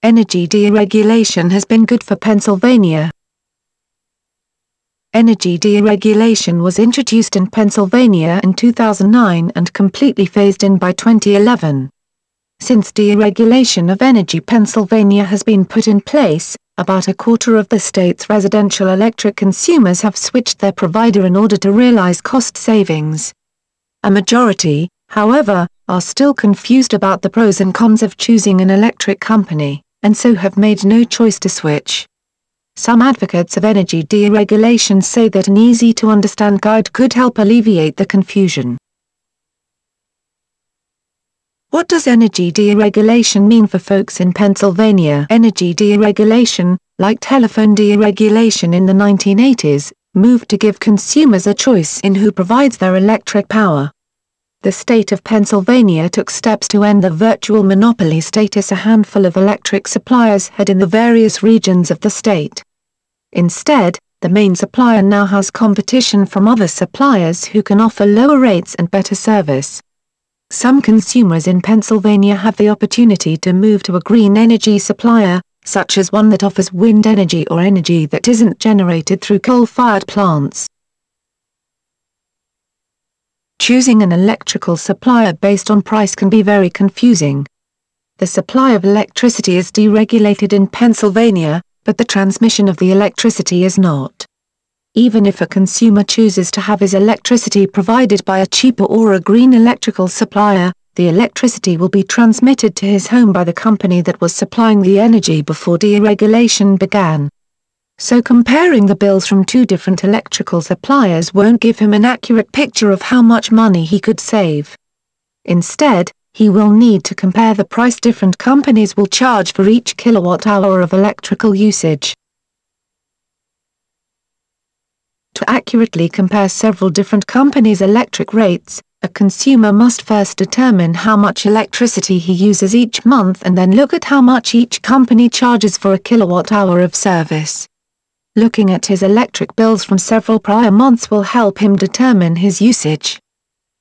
Energy deregulation has been good for Pennsylvania. Energy deregulation was introduced in Pennsylvania in 2009 and completely phased in by 2011. Since deregulation of energy Pennsylvania has been put in place, about a quarter of the state's residential electric consumers have switched their provider in order to realize cost savings. A majority, however, are still confused about the pros and cons of choosing an electric company, and so have made no choice to switch. Some advocates of energy deregulation say that an easy-to-understand guide could help alleviate the confusion. What does energy deregulation mean for folks in Pennsylvania? Energy deregulation, like telephone deregulation in the 1980s, moved to give consumers a choice in who provides their electric power. The state of Pennsylvania took steps to end the virtual monopoly status a handful of electric suppliers had in the various regions of the state. Instead, the main supplier now has competition from other suppliers who can offer lower rates and better service. Some consumers in Pennsylvania have the opportunity to move to a green energy supplier, such as one that offers wind energy or energy that isn't generated through coal-fired plants. Choosing an electrical supplier based on price can be very confusing. The supply of electricity is deregulated in Pennsylvania, but the transmission of the electricity is not. Even if a consumer chooses to have his electricity provided by a cheaper or a green electrical supplier, the electricity will be transmitted to his home by the company that was supplying the energy before deregulation began. So comparing the bills from two different electrical suppliers won't give him an accurate picture of how much money he could save. Instead, he will need to compare the price different companies will charge for each kilowatt-hour of electrical usage. To accurately compare several different companies' electric rates, a consumer must first determine how much electricity he uses each month and then look at how much each company charges for a kilowatt-hour of service. Looking at his electric bills from several prior months will help him determine his usage.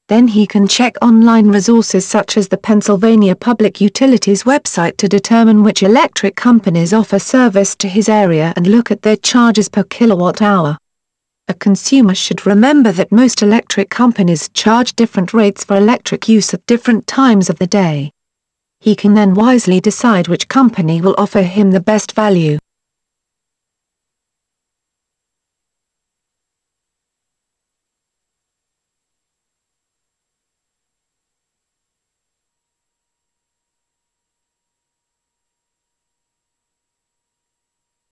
Then he can check online resources such as the Pennsylvania Public Utilities website to determine which electric companies offer service to his area and look at their charges per kilowatt-hour. A consumer should remember that most electric companies charge different rates for electric use at different times of the day. He can then wisely decide which company will offer him the best value.